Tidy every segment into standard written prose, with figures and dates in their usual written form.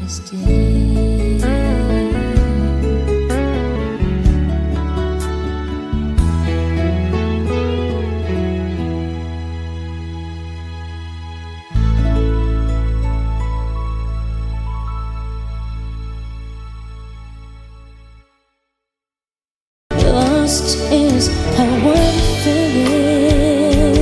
Lost is how I'm feeling,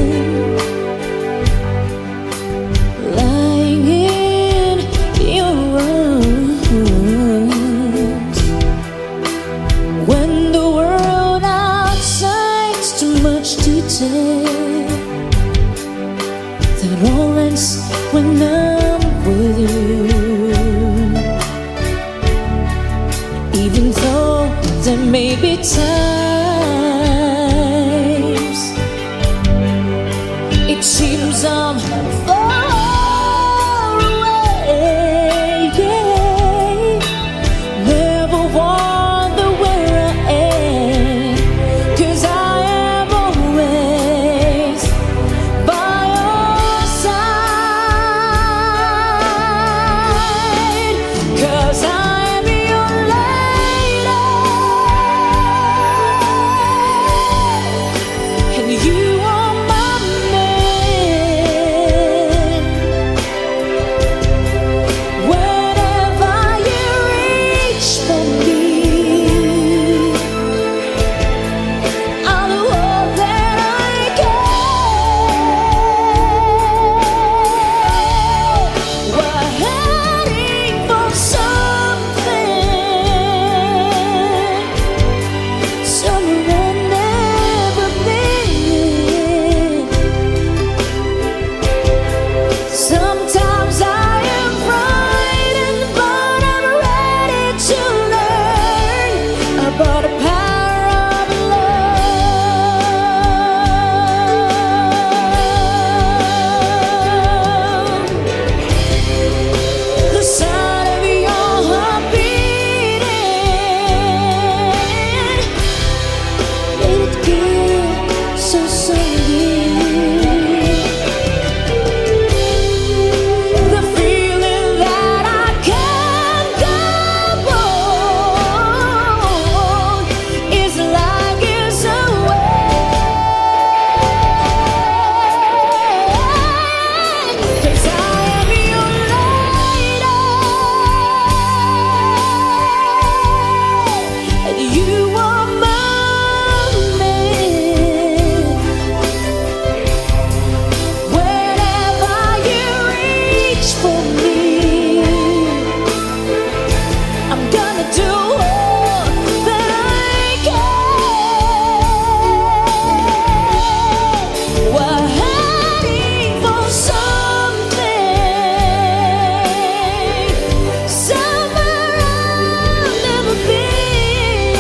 lying in your arms, when the world outside's too much to take. That all ends when I'm with you, even though there may be times it seems I'm far away, yeah. Never wonder where I am, 'cause I am always by your side, 'cause I am your lady. You are my man. Whenever you reach for me, I'll do all that I can. We're heading for something, somewhere I've never been. Sometimes I am frightened, but I'm ready to learn about the power of love. The sound of your heart beating, made it feel so sweet. The feeling that I can't go on is like it's away. 'Cause I am your lady, and you are my man. Whenever you reach for me, I'm gonna do all that I can. We're heading for something, somewhere I've never been.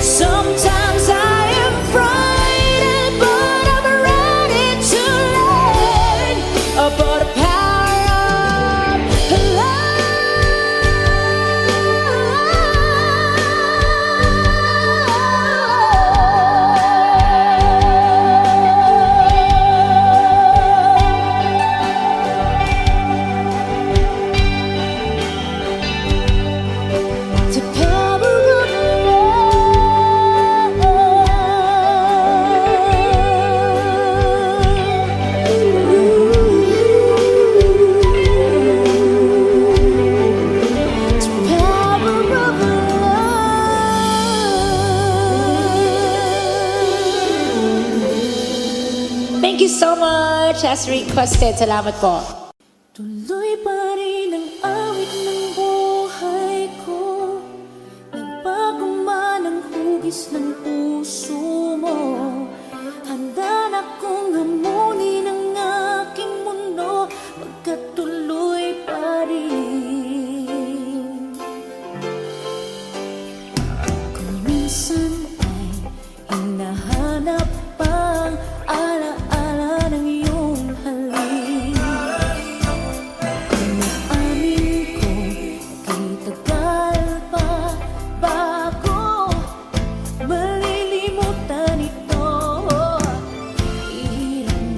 Sometimes I am frightened, but I'm ready to learn about the power of the power of Thank you so much, as requested. Salamat po. Tuloy pa rin ang awit ng buhay ko, nagbago man ang hugis ng puso mo. Handa na kong hamunin ang aking mundo, pagkatuloy pa rin. Kung minsan ay hinahanap pang alaala ng iyong halik, inaamin ko ika'y tagal pa bago malilimutan ito. Ihirap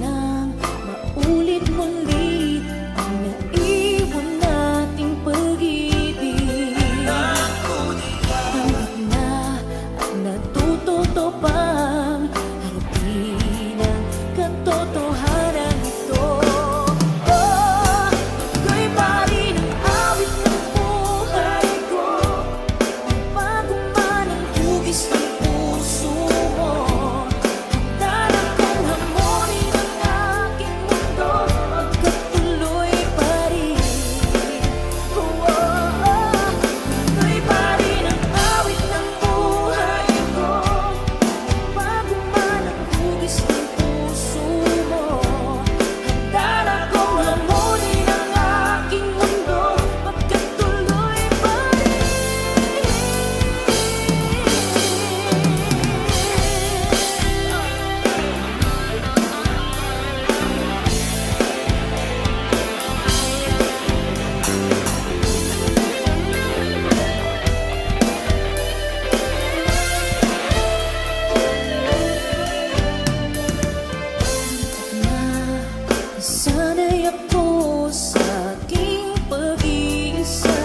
ako sa aking pag-iisa.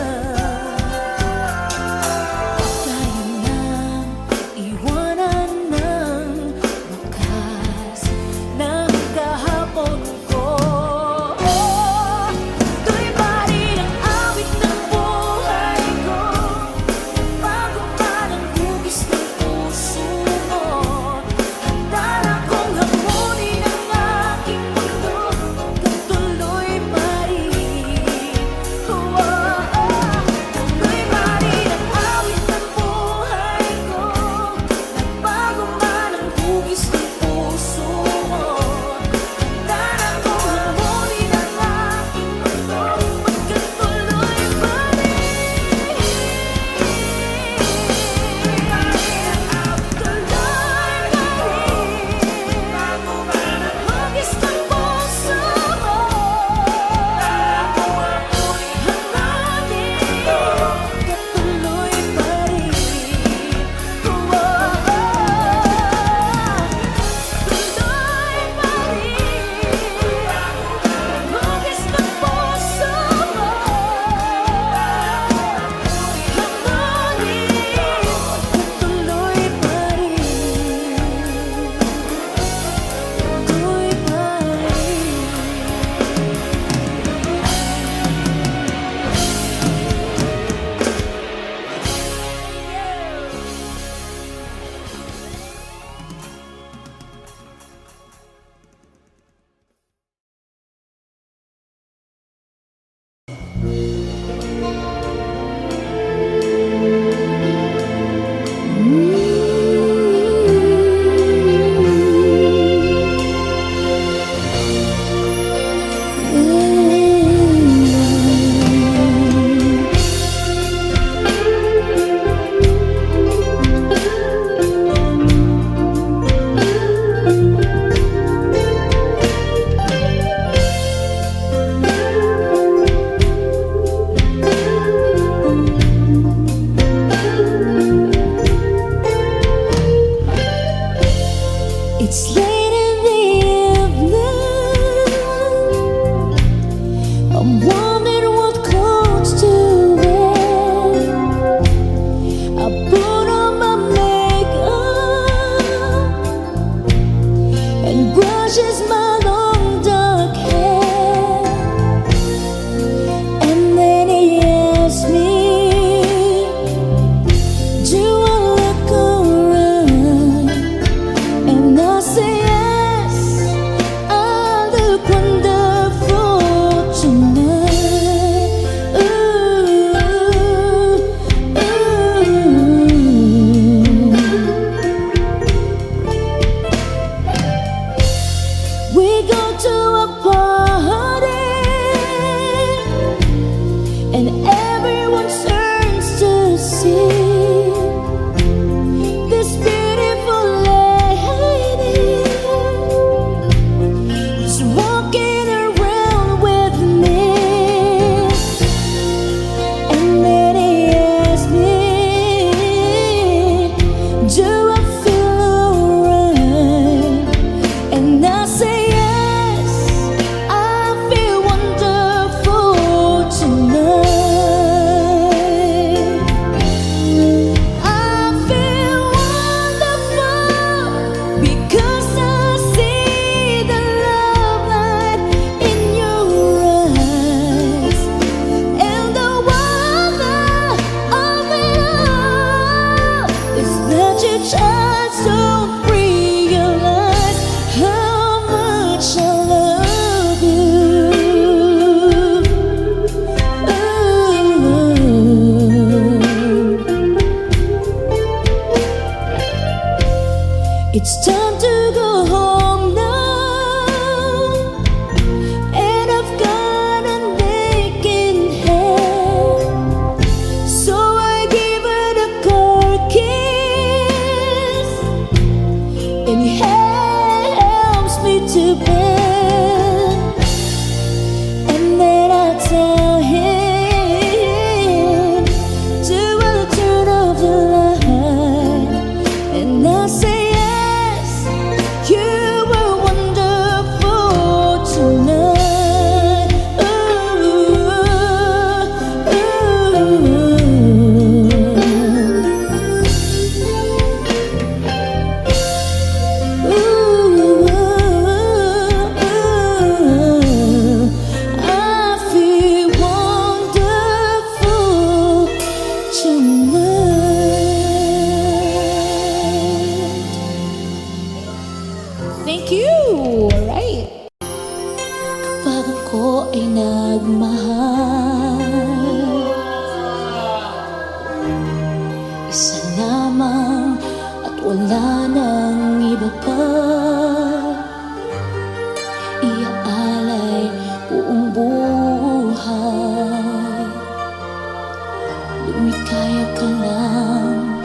Kaya nang iwanan ng wakas ng kahapon ko. Ito'y pari ng awit ng buhay ko. Bago man ang hugis ng puso mo, handa na kong hamunin ang aking mundo. Tuloy pa rin. Tuloy pa rin ang awit ng buhay ko. Nagbago man ang hugis ng puso mo, handa na kong hamunin ang aking mundo. Magkatuloy pa rin. Tuloy pa rin. Bago man ang hugis ng puso mo, it's late in the evening. I'm wondering what clothes to wear. I put on my makeup and brushes my long dark hair. And then he asked me, do I look alright? And I say yes, I look wonderful tonight. We go to a party and everyone turns to see this beautiful lady is walking around with me. And then he asked me, do I feel alright? And I say yes, I feel wonderful tonight. I feel wonderful because I see the love light in your eyes. And the wonder of it all is that you just don't realize how much I love you. It's time to go home now, and I've got an aching head. So I give it a cold kiss, and he helps me to bed. And then I tell him, do I turn off the light? And I say yes, ay nagmahal. Isa lamang at wala nang iba pa. Iaalay buong buhay. Lumikaya ka lang,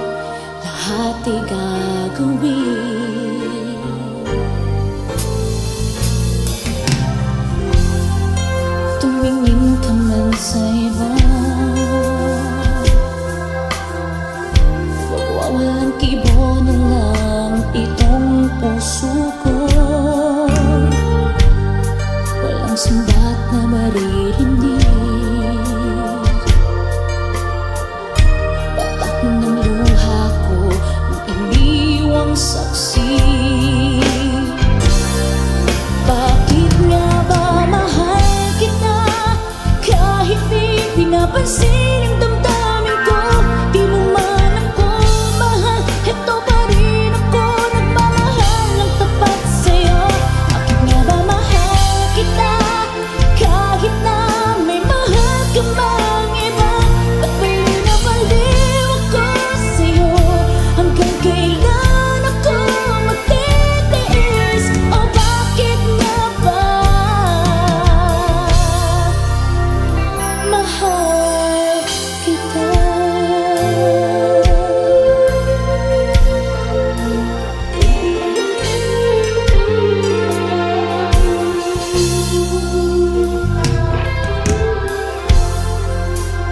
lahat ay gagawin. Tumingin ka man sa iba, wawalang kibo na lang itong puso ko. Walang sumbat na maririnig, tatak ng luha ko ng iniwang saksi. Bakit nga ba mahal kita kahit di pinapansin ang damdamin ko? Di mo man ako mahal, eto pa rin ako nagmamahal ng tapat sa'yo. Bakit nga ba mahal kita kahit na may mahal ka mang iba? Ba't ba'y nabaliw ako sa'yo? Hanggang kailan ako magtitiis? O bakit nga ba mahal kita?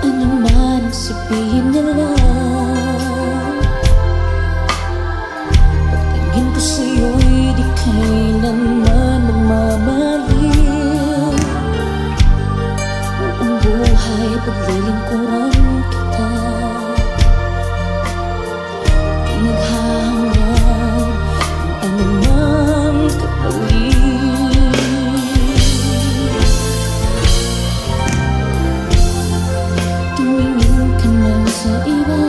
Ano man ang sabihin nila, pagtingin ko sa'yo'y di kailanman magmamaliw. Buong buhay paglilingkuran kita, di naghahangad ng anumang kapalit. Tumingin ka man sa iba,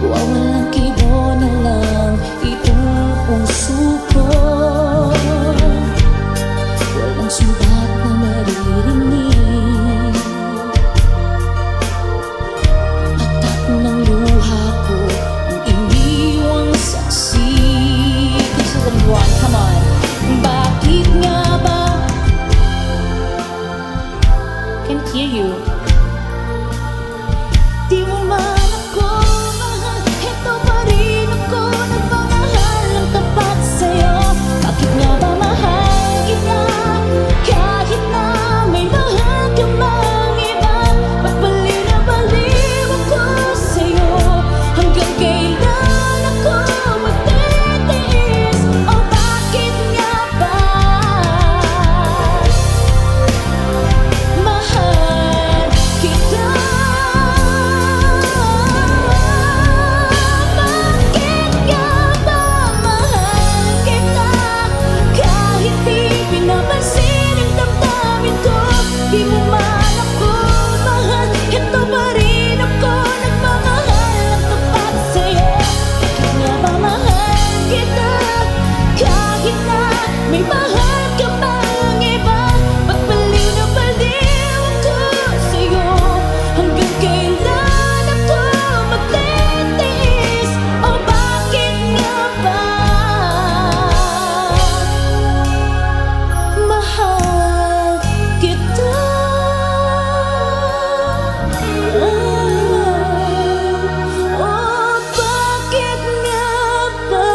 wawalang kibo na lang itong puso ko. Walang sumbat na maririnig, tatak ng luha ko ng iniwang saksi. This is the one, come on. Bakit nga ba? Can't hear you. Di mo man ako mahal, eto pa rin ako nagmamahal ng tapat sa'yo. Bakit nga ba mahal kita kahit na may mahal ka mang iba? Ba't baliw na baliw ako sa'yo? Hanggang kailan ako magtitiis? O bakit nga ba mahal kita? Bakit nga ba mahal kita kahit di pinapansin ang damdamin ko? Di mo man ako mahal, eto pa rin ako nagmamahal ng tapat sa'yo. Bakit nga ba mahal kita kahit na may mahal ka mang iba? Ba't baliw na baliw ako sa'yo? Hanggang kailan ako magtitiis? O bakit nga ba mahal kita? O bakit nga ba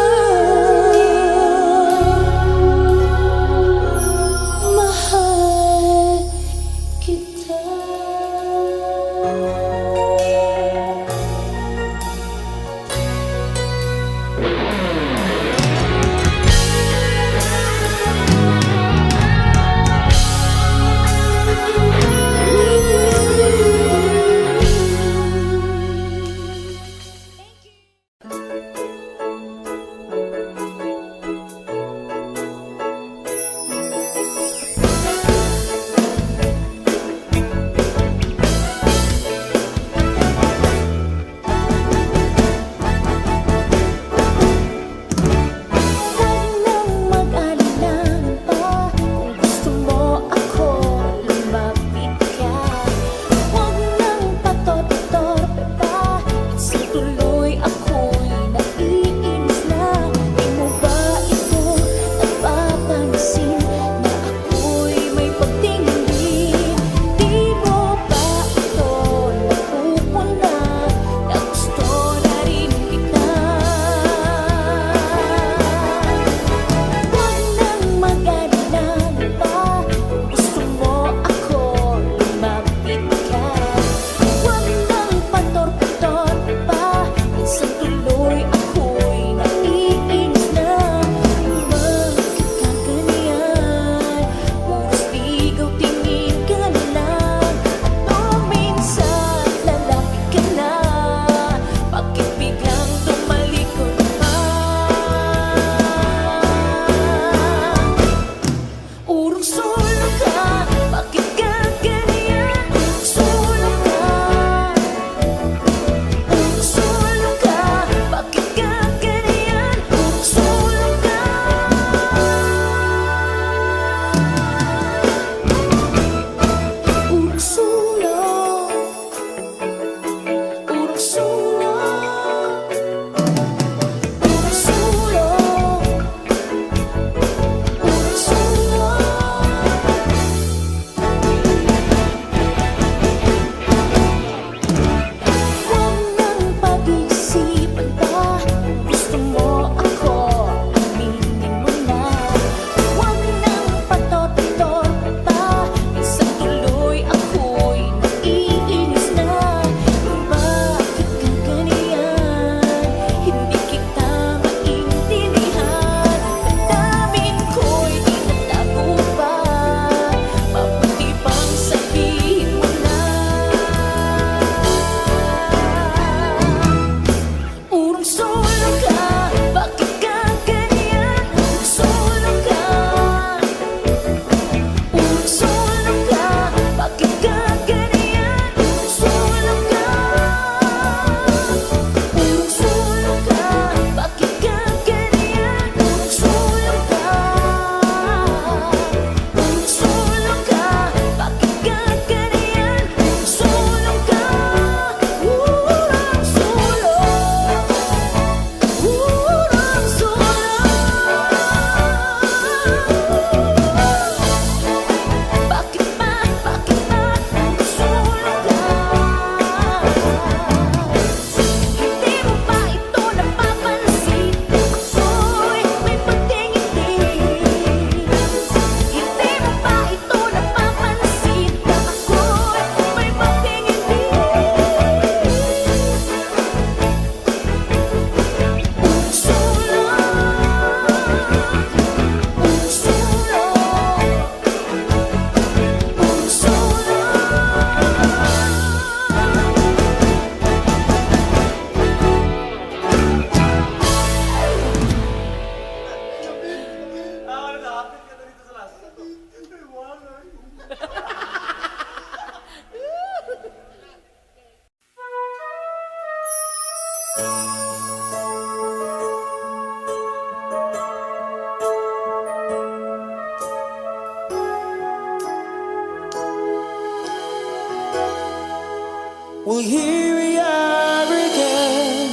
Well, here we are again.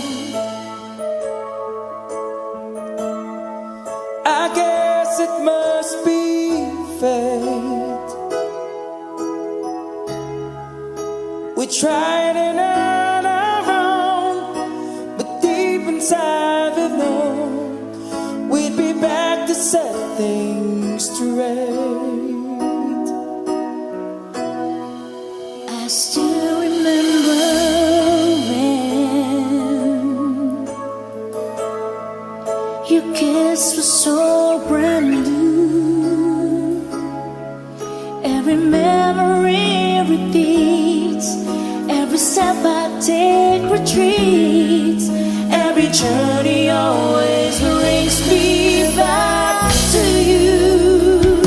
I guess it must be fate. We tried it on our own, but deep inside we've known we'd be back to set things straight. I still remember when your kiss was so brand new. Every memory repeats, every step I take retreats, every journey always brings me back to you.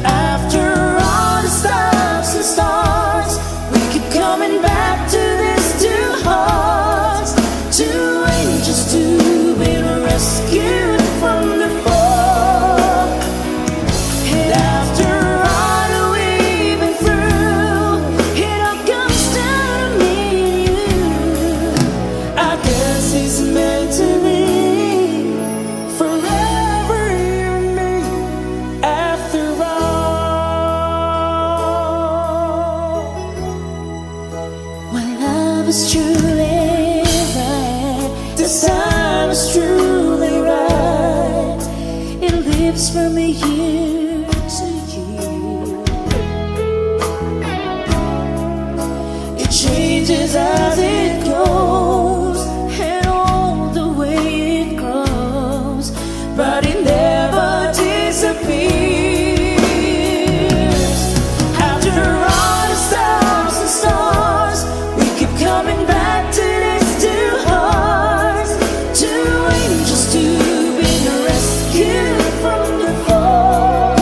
After all the stops and starts, we keep coming back to this two hearts, two angels, two been rescued from the fall. And after all that we've been through, it all comes down to me and you. I guess it's meant to be forever, you and me. After all, when love is truly right, this time is truly right. It lives from year to year. It changes as it goes, and all the way it grows, but it never disappears. After all the stops and stars, we keep coming back to these two hearts, two angels, two been rescued from the fall.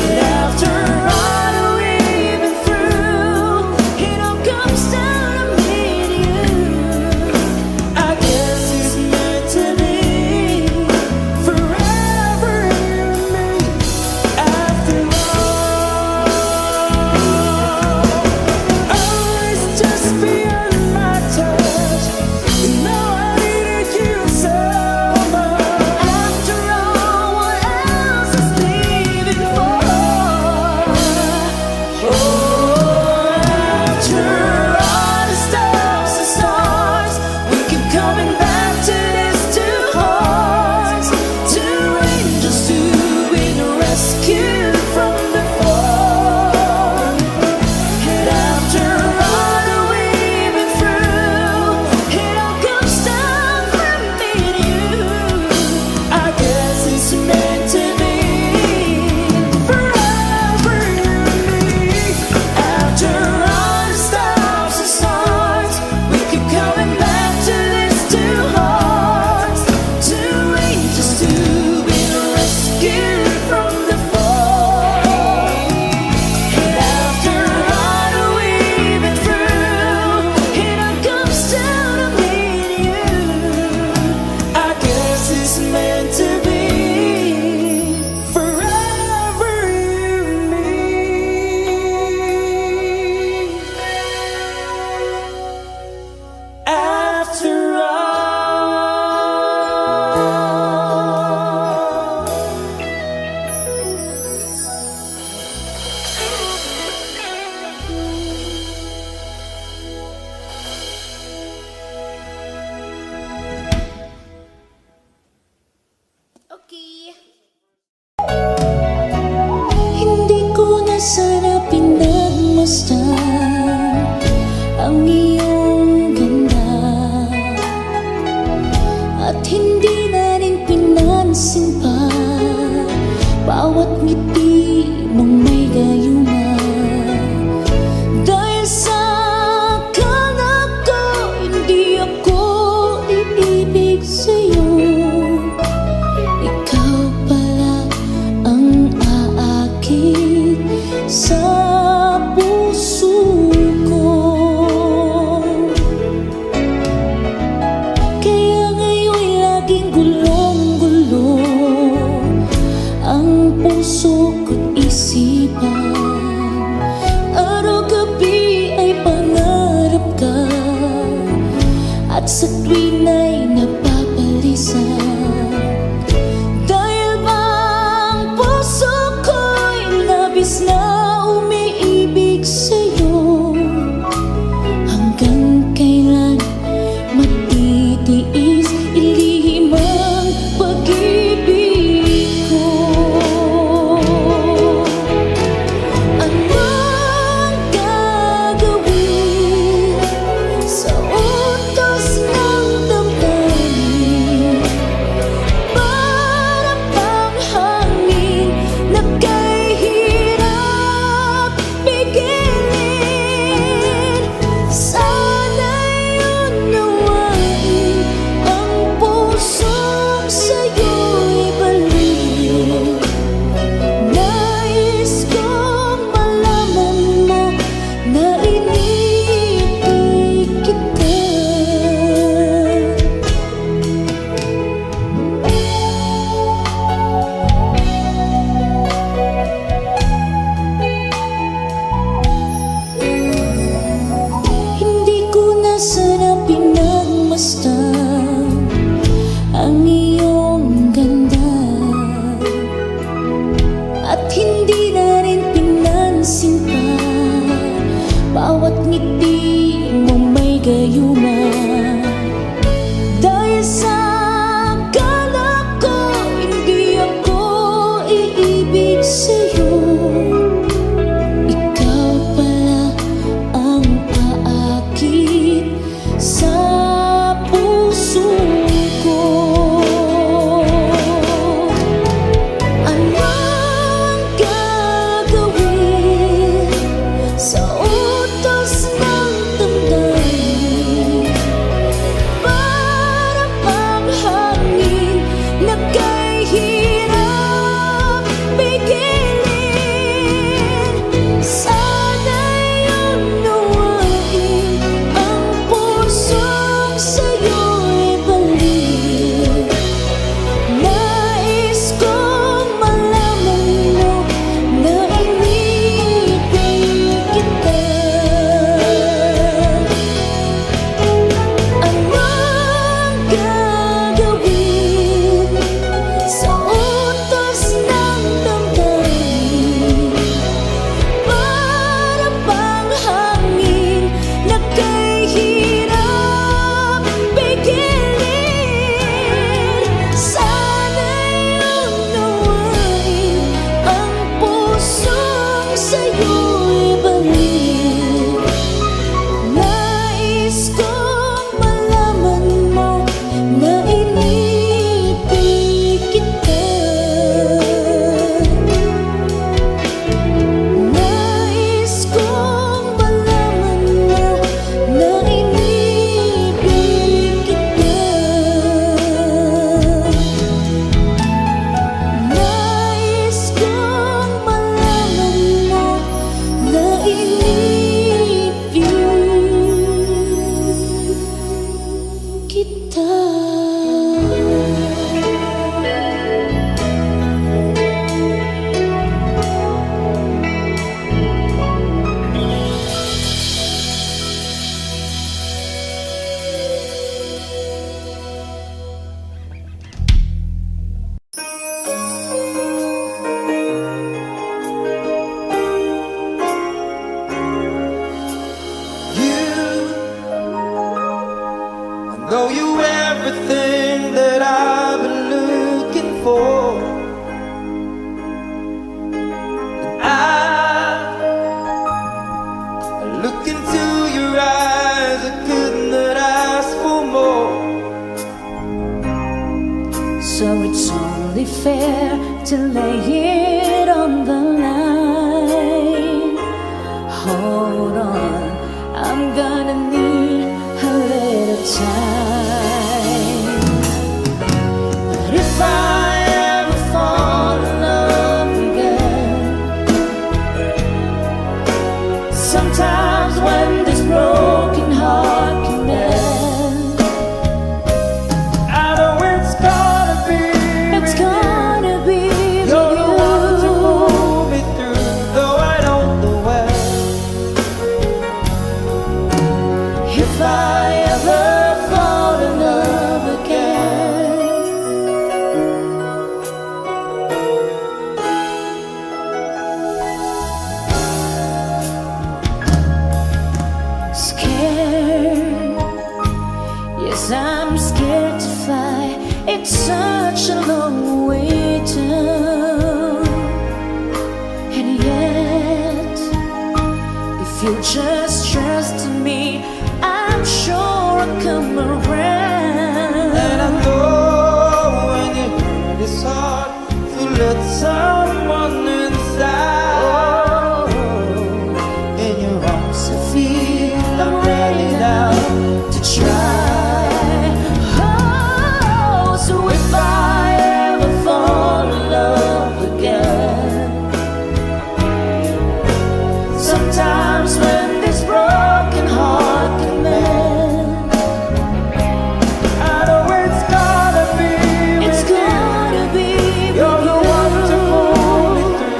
And after all that we've been through, it all comes down to me and you. I guess it's meant to be forever, you and me. After all, always just beyond my touch. You know I needed you so much. After all, what else is leaving for? Oh, after all the stops and stars, we keep coming back to these two hearts, two angels, two been rescued from the fall. And after all that we've been through, it all comes down from me and you. I guess it's meant to be forever, you and me. After all the stops and starts, we keep coming back to these two hearts, two angels, two been rescued from the fall. And after all that we've been through, it all comes down to me and you. I guess it's meant to be forever, you and me. After all. Okay. Hindi ko na sana pinagmasdan ang iyong ganda, at hindi na rin pinansin pa bawat ngiti mong may gayuma. Dahil sa akala ko, hindi ako iibig sa'yo. Ikaw pala ang aakit sa puso ko. Kaya ngayon laging gulong-gulo ang puso ko't isipan. Araw-gabi ay pangarap Ba't hindi na rin pinansin pa? Bawat ngiti mo may gayuma. Dahil sa akala ko hindi ako iibig sa'yo, ikaw pala ang aakit sa puso ko. Ano ang gagawin sa utos ng damdamin? Para bang hangin na kay hirap pigilin. Sana'y unawain ang pusong sa'yo'y balik. Nais kong malaman mo na inibig kita. Ano ang gagawin sa utos ng damdamin? Para bang hangin na kay hirap pigilin. Sana'y unawain ang pusong sa'yo'y balik. Nais kong malaman mo na inibig kita. Nais kong malaman mo na inibig kita. Nais kong malaman mo na inibig kita. I know you everything that I've been looking for. And I look into your eyes, I could not ask for more. So it's only fair to lay it on the line. Hold on, I'm gonna need a little time. But if I ever fall in love again, sometimes when this broken heart can mend, I know it's gonna be it's with you. gonna be You're the one to with pull me through, though I don't know where. you. If I ever fall in love again, scared, yes, I'm scared to fly. It's such a long way down, and yet if you just trust me, I'm sure I'll come around. And I know when you hurt it's hard to let someone inside. In your arms I feel I'm ready now to try. Oh, so if I ever fall in love again, sometimes when this broken heart can mend, I know it's gonna be it's with you. gonna be You're the with one to you. pull me through,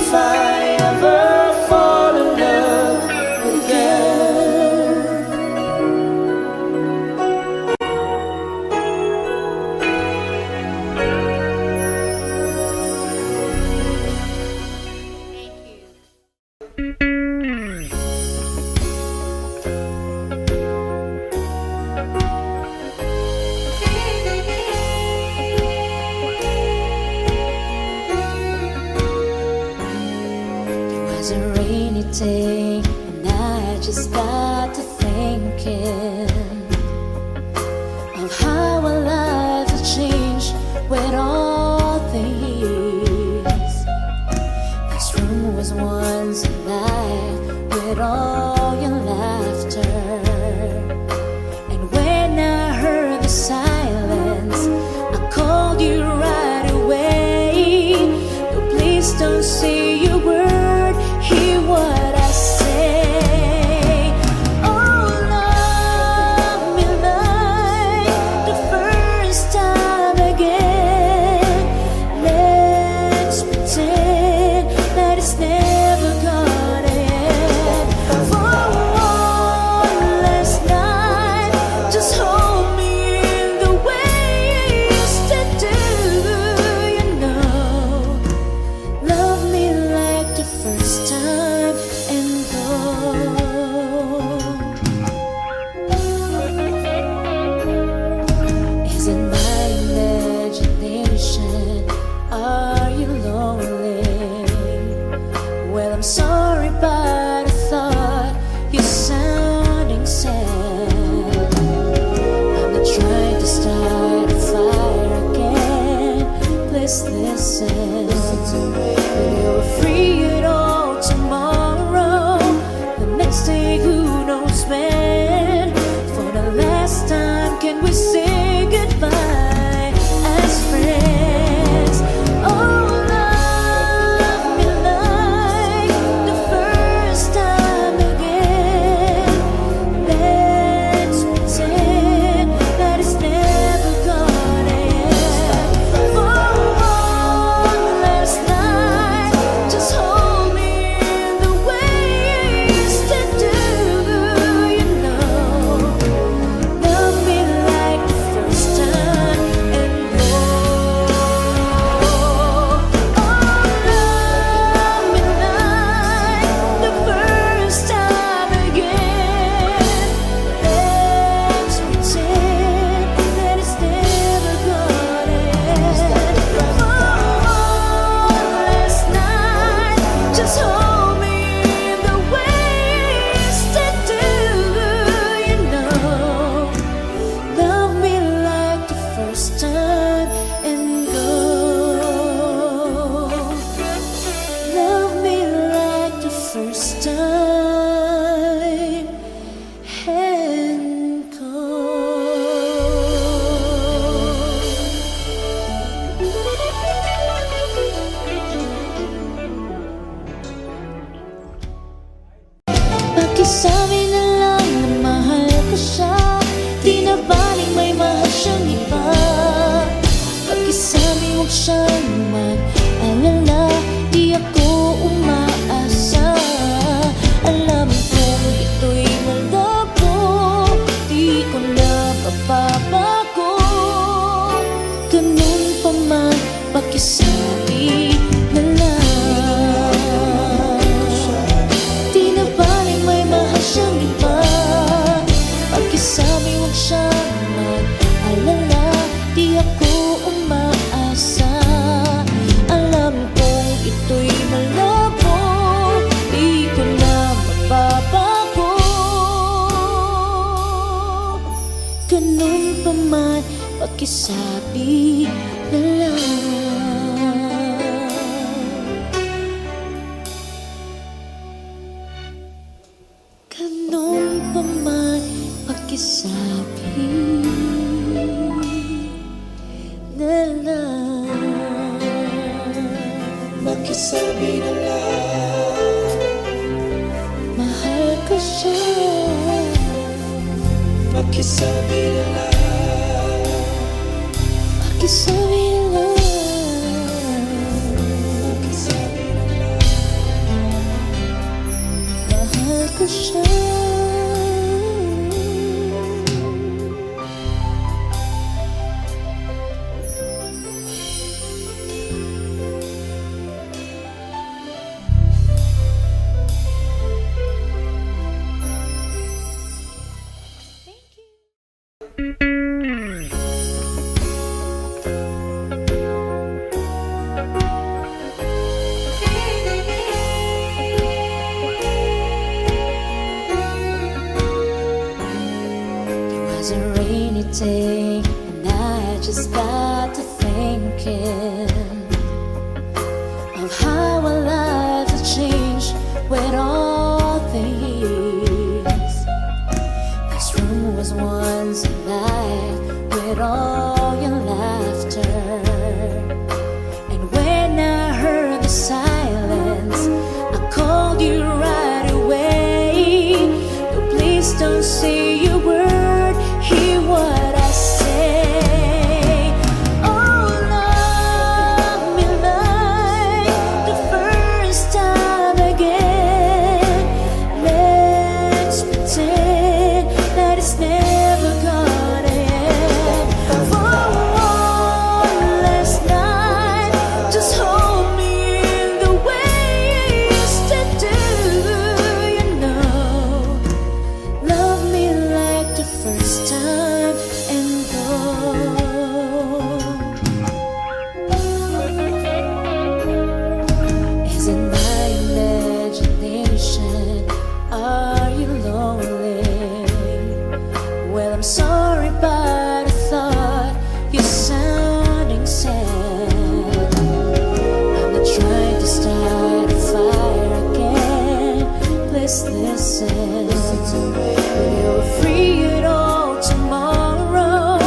if I ever fall in love again. It was a rainy day, and I just got to thinking of how our lives have changed with all the years. This room was once alive with all your laughter, and when I heard the silence, I called you right away. No, please don't say a word, hear what I say. Oh, love me like the first time again. Let's pretend that it's never gonna end. For one last night, just hold me in the way you used to do. You know, love me like the first time and go. Is it my imagination? Are you lonely? Well, I'm sorry, but I thought you sounding sad. I'm not trying to start a fire again. Please listen. When you're free at all tomorrow, the next day, who knows when? For the last time, can we say goodbye as friends? Oh, love me like the first time again. Let's pretend that it's never gonna end. For one last night, just hold me in the way you used to do. You know, love me like the first time and go. Oh, love me like the first time again. Let's pretend that it's never gonna end. For one last night, just hold me in the way you used to do. You know, love me like the first time and go. Love me like the first time and go. Pakisabi na lang na mahal ko siya, di na baling may mahal siyang iba. Pakisabi huwag siyang mag-alala, di ako umaasa. Alam kong ito'y malabo, di ko na mababago. Ganun pa man, pakisabi na lang. Di na baling may mahal siyang iba. Pakisabi huwag siyang mag-alala, di ako umaasa. Alam kong ito'y malabo, di ko na mababago. Ganun pa man, pakisabi na lang. Ganun pa man, pakisabi na lang. Pakisabi na lang, Mahal ko siya. pakisabi na lang, Pakisabi na lang. pakisabi na lang. siya. It was a rainy day, and I just got to thinking of how our lives have changed with all the years. This room was once alive with all your laughter, and when I heard the silence, I called you right away. No, please don't say a word, hear what I say. Oh, love me like the first time again. Let's pretend that it's never gonna end. For one last night, just hold me in the way you used to do. You know, love me like the first time and go. Is it my imagination? Are you lonely? Well, I'm sorry, but I thought you're sounding sad. I'm not trying to start a fire again. Please listen. When you're free at all tomorrow,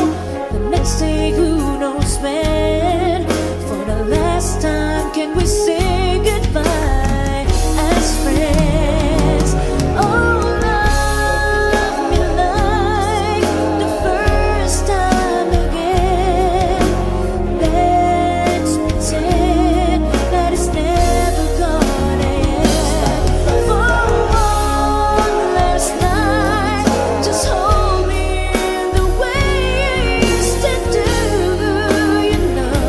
the next day, who knows when? For the last time, can we say goodbye as friends? Oh, love me like the first time again. Let's pretend that it's never gonna end. For one last night, just hold me in the way you used to do. You know,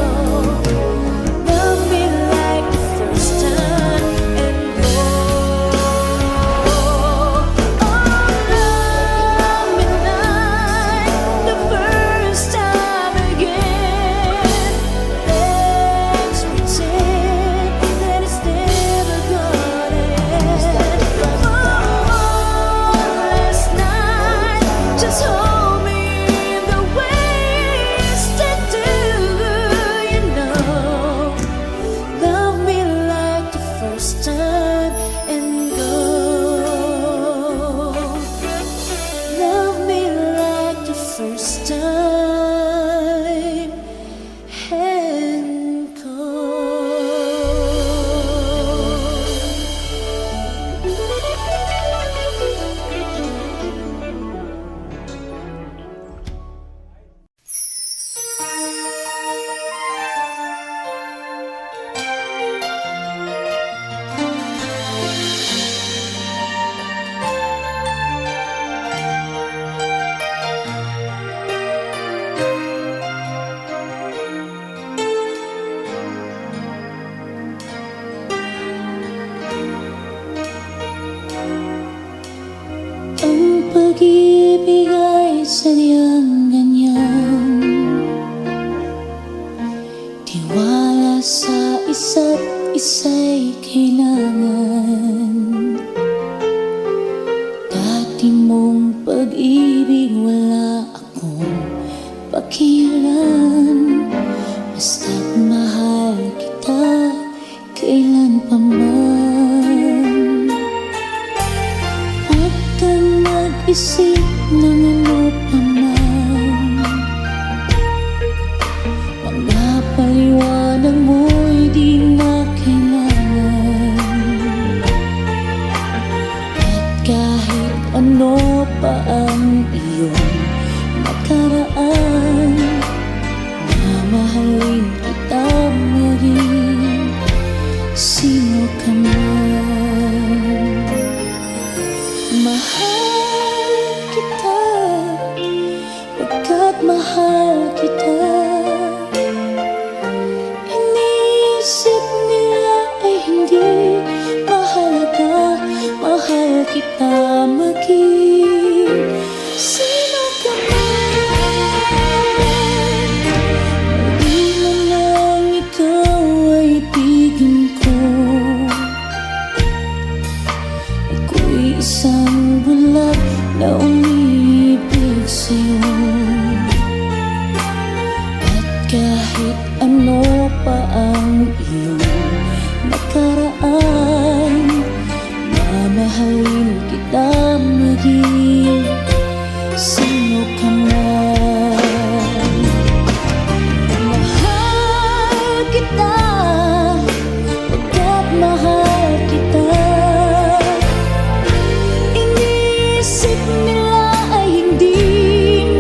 love me like the first time and go. Oh, love me like the first time again. Let's pretend that it's never gonna end. For one last night, just hold me in the way you used to do. You know, love me like the first time and go. Love me like the first time and go. Ang pag-ibig ay sadyang ganyan, tiwala sa isa't isa'y kailangan. Dati mong pag-ibig wala akong pakialam, basta't mahal kita kailan pa man. Huwag kang mag-isip ng ano pa man, mga paliwanag mo'y di na kailangan. At kahit ano pa ang iyong nakaraan, mamahalin kita maging sino ka man. isang bulag na umibig sa'yo. At kahit ano pa ang iyong nakaraan, mamahalin kita maging sino ka man. Mahal kita, pagkat mahal kita. Inisip nila ay hindi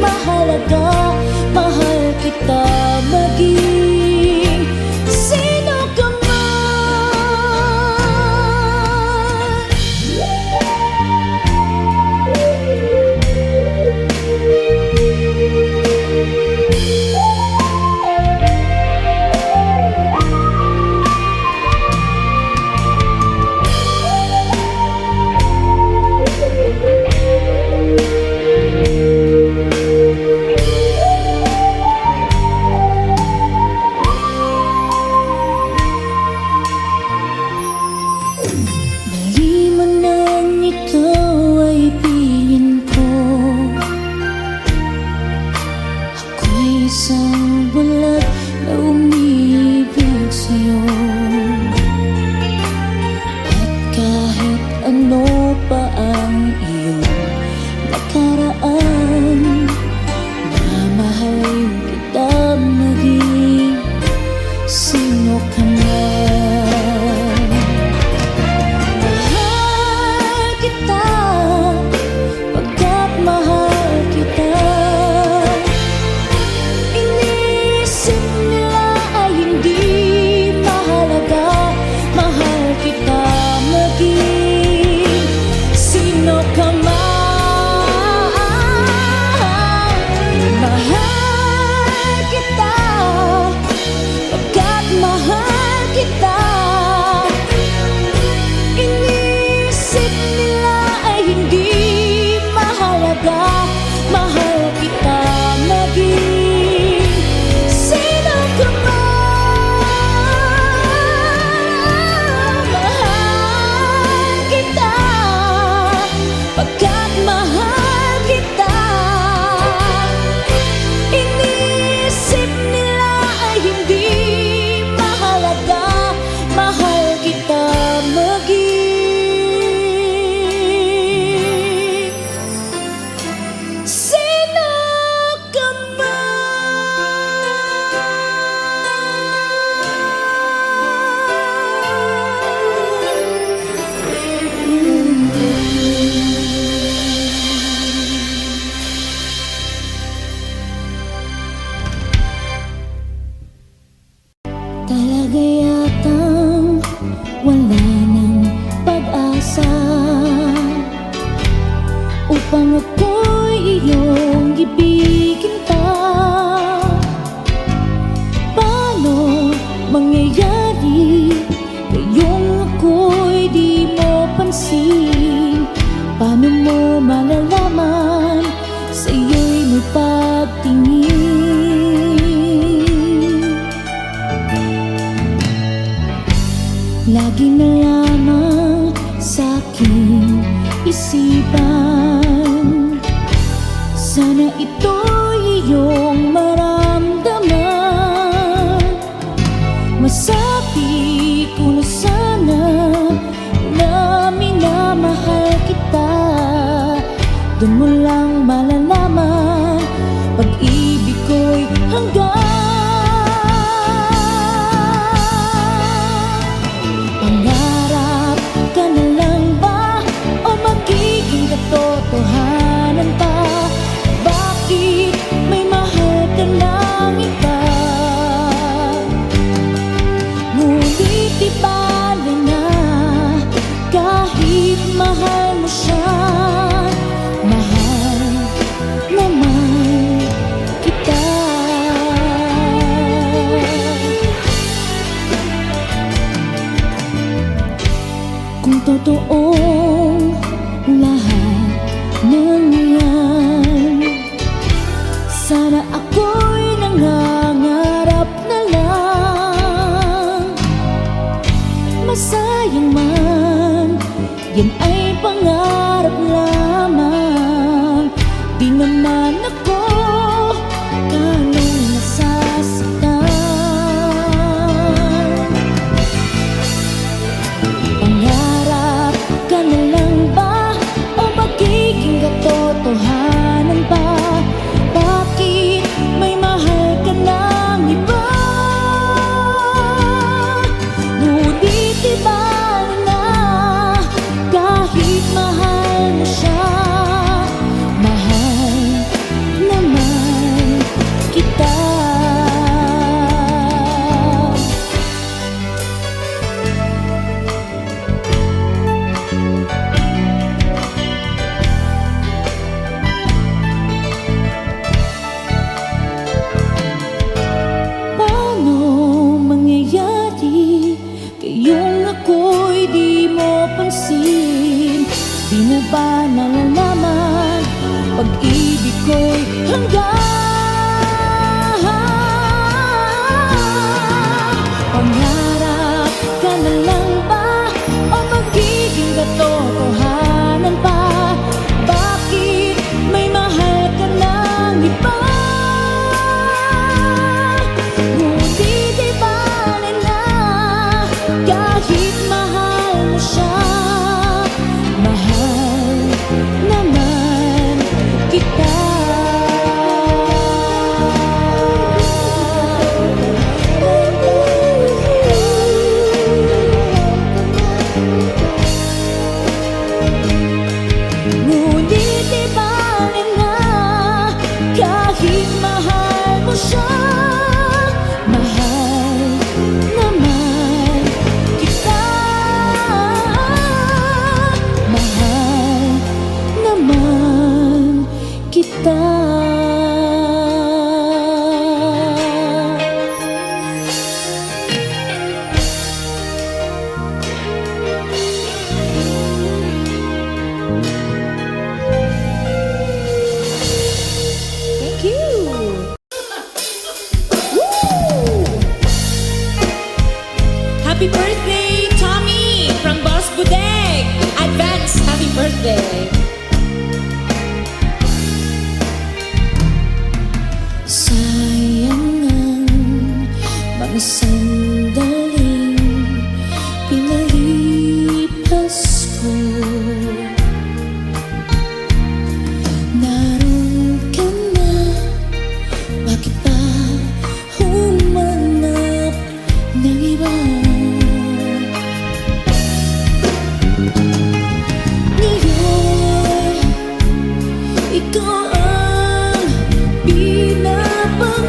mahalaga, mahal kita maging sino ka man. Mali man ang ikaw ay tingin ko, ako'y isang bulag na umibig sa'yo. At kahit ano pa ang iyong nakaraan, mamahalin kita maging sino ka man. Mahal kita, pagkat mahal kita. Inisip nila ay hindi mahalaga, mahal kita maging sino ka man. Mahal kita, pagkat mahal kita. Inisip nila ay hindi mahalaga, mahal kita maging sino ka man. Mahal kita, pagkat mahal kita. Inisip nila ay hindi mahalaga, mahal kita maging sino ka Talaga yatang wala ng pag-asa upang ako'y iyong ibigin pa. Paano mangyayari ngayong ako'y di mo pansin? Paano mo malalaman sa'yo'y may pagtingin? Lagi na lamang sa'king isipan, sana ito'y iyong maramdaman. Masabi ko na sana na minamahal kita. Doon mo lang malalaman pag-ibig ko'y hanggang. Pangarap ka na lang ba o magiging katotohanan pa? Bakit may mahal ka ng iba? Ngunit di bale na kahit mahal mo siya. Mahal naman kita. Kung totoong lahat ng yan, sana ako'y nangangarap na lang. Masayang man, yan ay pangarap. naman ako ganong nasasaktan. Pangarap ka na lang ba o magiging katotohanan pa? Bakit may mahal ka ng iba? Ngunit iba na kahit mahal mo siya, mahal naman kita. Paano mangyayari kayong ako'y di mo pansin? Di mo ba nalalaman pag-ibig ko'y hanggang? Pangarap ka na lang ba o magiging katotohanan pa? Bakit may mahal ka ng iba? Ngunit iba na kahit mahal mo siya, mahal naman kita. Ngunit iba na kahit mahal mo siya, mahal naman kita. Mahal naman kita. Thank you. Woo! Happy birthday, Tommy from Boss Budeg. Advance happy birthday. Sayang ang mga sandaling pinalipas ko. Naroon ka na, bakit pa humanap ng iba? Ngayon, ikaw ang pinapangarap,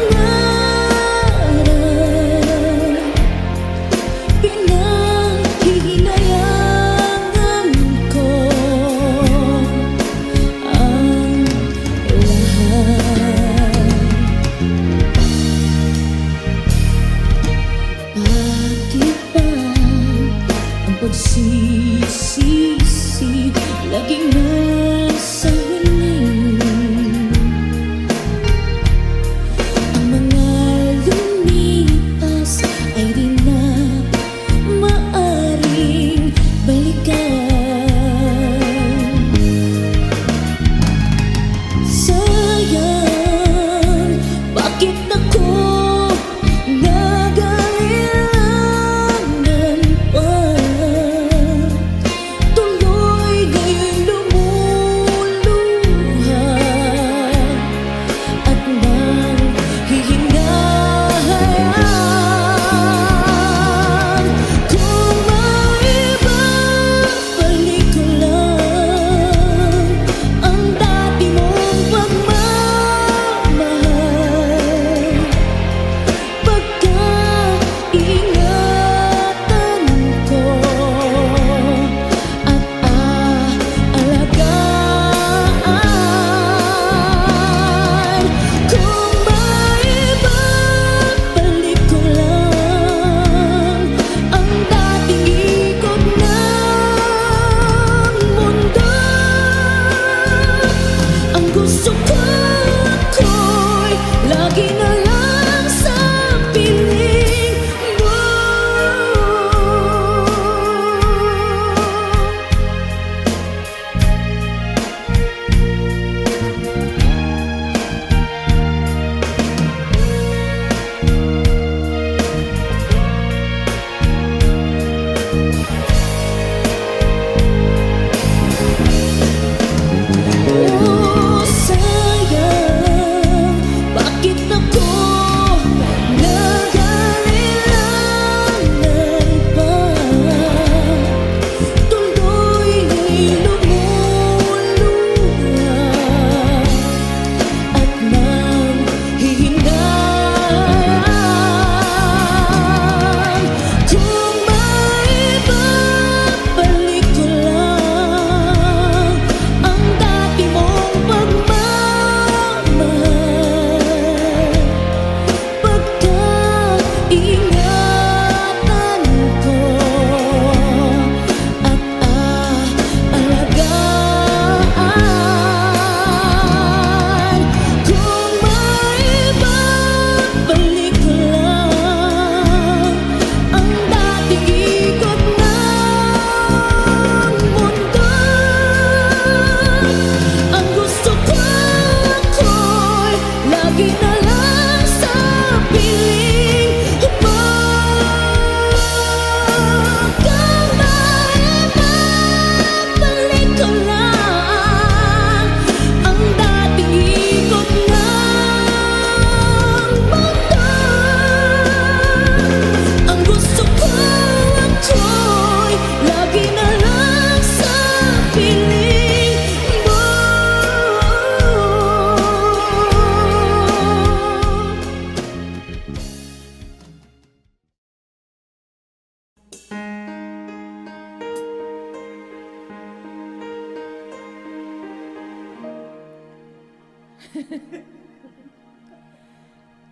pinanghihinayangan ko ang lahat. Bakit ba ang pagsisisi laging nasa huli? Ang mga lumipas ay di na maaring balikan. Sayang, bakit ako nag-ailangan pa? Tuloy ngayon lumuwas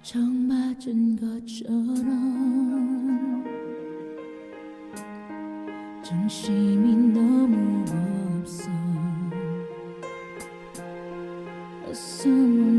정 맞은 것처럼 정심이 너무 없어. Someone